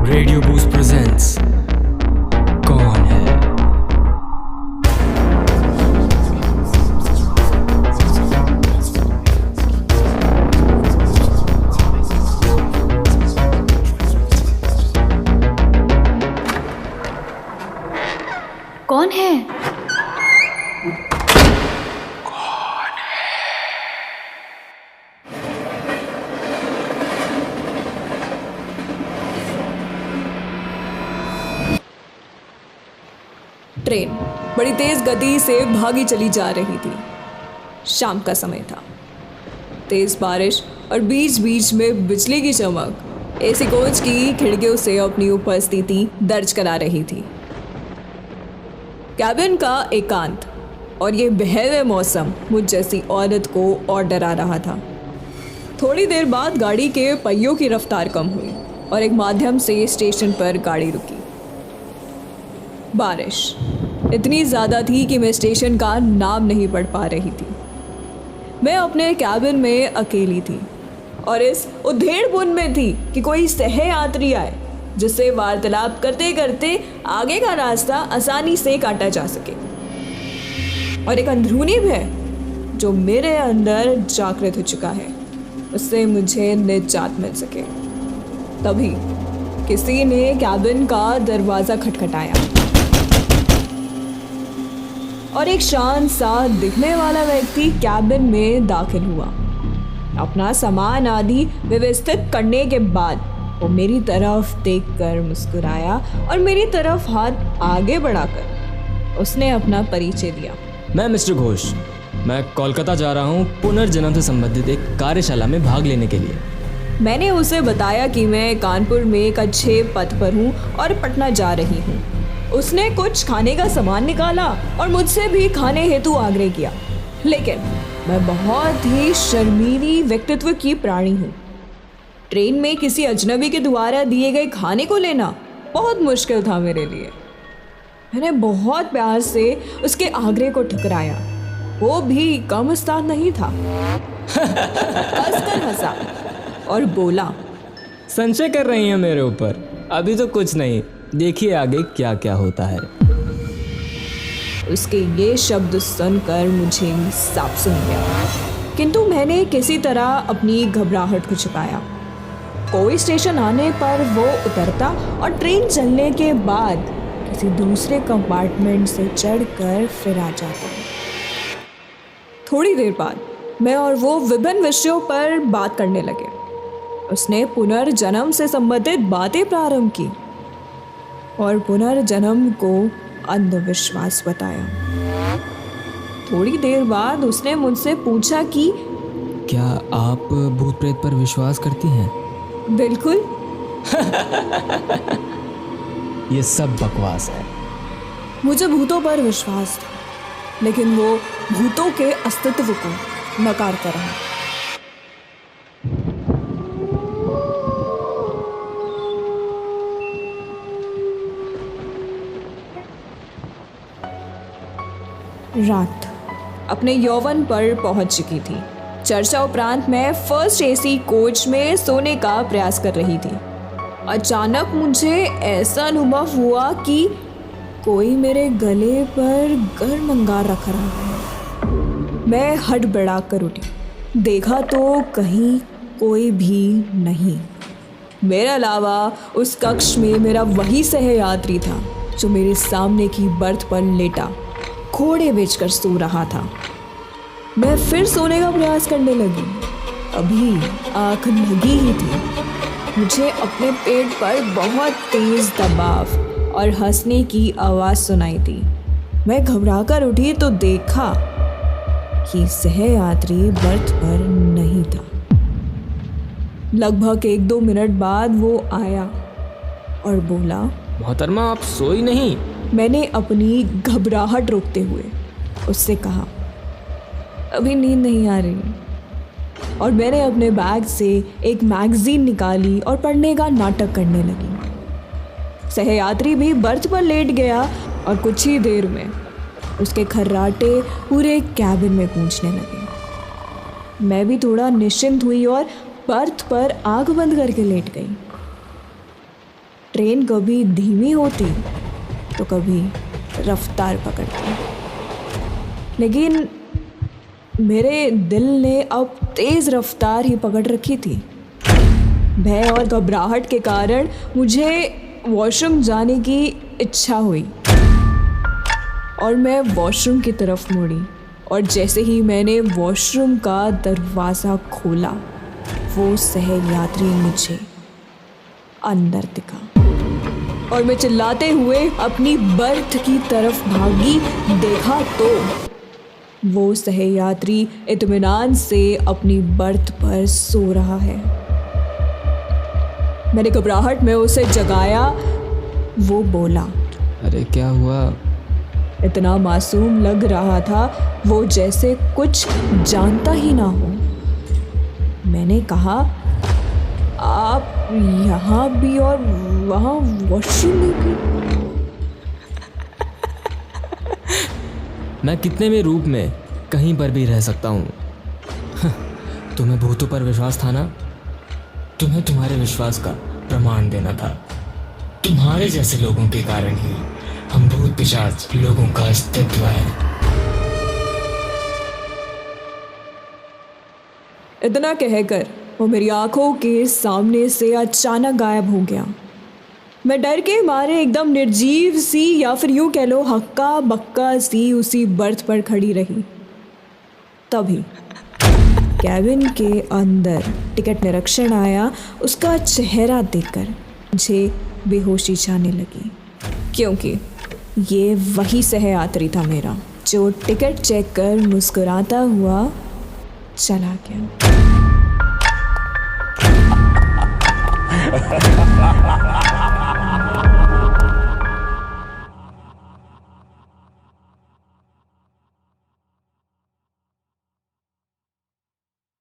Radio boost presents कौन है। कौन है? ट्रेन बड़ी तेज गति से भागी चली जा रही थी। शाम का समय था। तेज बारिश और बीच बीच में बिजली की चमक एसी कोच की खिड़कियों से अपनी उपस्थिति दर्ज करा रही थी। कैबिन का एकांत और ये बहरे मौसम मुझ जैसी औरत को और डरा रहा था। थोड़ी देर बाद गाड़ी के पहियों की रफ्तार कम हुई और एक माध्यम से स्टेशन पर गाड़ी रुकी। बारिश इतनी ज़्यादा थी कि मैं स्टेशन का नाम नहीं पढ़ पा रही थी। मैं अपने कैबिन में अकेली थी और इस उधेड़बुन में थी कि कोई सहयात्री आए जिससे वार्तालाप करते करते आगे का रास्ता आसानी से काटा जा सके, और एक अंदरूनी भय जो मेरे अंदर जागृत हो चुका है उससे मुझे निजात मिल सके। तभी किसी ने कैबिन का दरवाज़ा खटखटाया और एक शांत सा दिखने वाला व्यक्ति कैबिन में दाखिल हुआ। अपना सामान आदि व्यवस्थित करने के बाद वो मेरी तरफ देखकर मुस्कुराया और मेरी तरफ हाथ आगे बढ़ाकर उसने अपना परिचय दिया। मैं मिस्टर घोष, मैं कोलकाता जा रहा हूँ पुनर्जन्म से संबंधित एक कार्यशाला में भाग लेने के लिए। मैंने उसे बताया कि मैं कानपुर में एक अच्छे पद पर हूँ और पटना जा रही हूँ। उसने कुछ खाने का सामान निकाला और मुझसे भी खाने हेतु आग्रह किया, लेकिन मैं बहुत ही शर्मीली व्यक्तित्व की प्राणी हूँ। ट्रेन में किसी अजनबी के द्वारा दिए गए खाने को लेना बहुत मुश्किल था मेरे लिए। मैंने बहुत प्यार से उसके आग्रह को ठुकराया। वो भी कम उस्ताद नहीं था। हंसकर हंसा और बोला, संशय कर रही हैं मेरे ऊपर? अभी तो कुछ नहीं, देखिए आगे क्या क्या होता है। उसके ये शब्द सुनकर मुझे सांप सूंघ गया, किंतु मैंने किसी तरह अपनी घबराहट को छुपाया। कोई स्टेशन आने पर वो उतरता और ट्रेन चलने के बाद किसी दूसरे कंपार्टमेंट से चढ़कर फिर आ जाता। थोड़ी देर बाद मैं और वो विभिन्न विषयों पर बात करने लगे। उसने पुनर्जन्म से संबंधित बातें प्रारंभ की और पुनर्जन्म को अंधविश्वास बताया। थोड़ी देर बाद उसने मुझसे पूछा कि क्या आप भूत प्रेत पर विश्वास करती हैं? बिल्कुल। ये सब बकवास है। मुझे भूतों पर विश्वास था, लेकिन वो भूतों के अस्तित्व को नकारता रहा। रात अपने यौवन पर पहुंच चुकी थी। चर्चा उपरांत मैं फर्स्ट एसी कोच में सोने का प्रयास कर रही थी। अचानक मुझे ऐसा अनुभव हुआ कि कोई मेरे गले पर गर्म अंगार रख रहा है। मैं हड़बड़ा कर उठी। देखा तो कहीं कोई भी नहीं। मेरे अलावा उस कक्ष में मेरा वही सहयात्री था जो मेरे सामने की बर्थ पर लेटा घोड़े बेचकर सो रहा था। मैं फिर सोने का प्रयास करने लगी। अभी आँख लगी ही थी। मुझे अपने पेट पर बहुत तेज दबाव और हंसने की आवाज़ सुनाई दी। मैं घबराकर उठी तो देखा कि सहयात्री बर्थ पर नहीं था। लगभग 1-2 मिनट बाद वो आया और बोला, मोहतरमा आप सोई नहीं? मैंने अपनी घबराहट रोकते हुए उससे कहा, अभी नींद नहीं आ रही। और मैंने अपने बैग से एक मैगजीन निकाली और पढ़ने का नाटक करने लगी। सहयात्री भी बर्थ पर लेट गया और कुछ ही देर में उसके खर्राटे पूरे कैबिन में गूंजने लगे। मैं भी थोड़ा निश्चिंत हुई और बर्थ पर आंख बंद करके लेट गई। ट्रेन कभी धीमी होती तो कभी रफ्तार पकड़ती, लेकिन मेरे दिल ने अब तेज़ रफ्तार ही पकड़ रखी थी। भय और घबराहट के कारण मुझे वॉशरूम जाने की इच्छा हुई और मैं वॉशरूम की तरफ मुड़ी, और जैसे ही मैंने वॉशरूम का दरवाज़ा खोला वो सहयात्री मुझे अंदर दिखा और मैं चिल्लाते हुए अपनी बर्थ की तरफ भागी। देखा तो वो सहयात्री इत्मीनान से अपनी बर्थ पर सो रहा है। मैंने घबराहट में उसे जगाया। वो बोला, अरे क्या हुआ? इतना मासूम लग रहा था वो जैसे कुछ जानता ही ना हो। मैंने कहा, आप यहाँ भी और वहाँ वॉशरूम में भी? मैं कितने भी रूप में कहीं पर भी रह सकता हूँ। तुम्हें भूतों पर विश्वास था ना? तुम्हें तुम्हारे विश्वास का प्रमाण देना था। तुम्हारे जैसे लोगों के कारण ही हम भूत पिशाच लोगों का अस्तित्व है। इतना कहकर वो मेरी आंखों के सामने से अचानक गायब हो गया। मैं डर के मारे एकदम निर्जीव सी, या फिर यूँ कह लो हक्का बक्का सी, उसी बर्थ पर खड़ी रही। तभी कैबिन के अंदर टिकट निरीक्षण आया। उसका चेहरा देखकर मुझे बेहोशी छाने लगी, क्योंकि ये वही सहयात्री था मेरा जो टिकट चेक कर मुस्कुराता हुआ चला गया।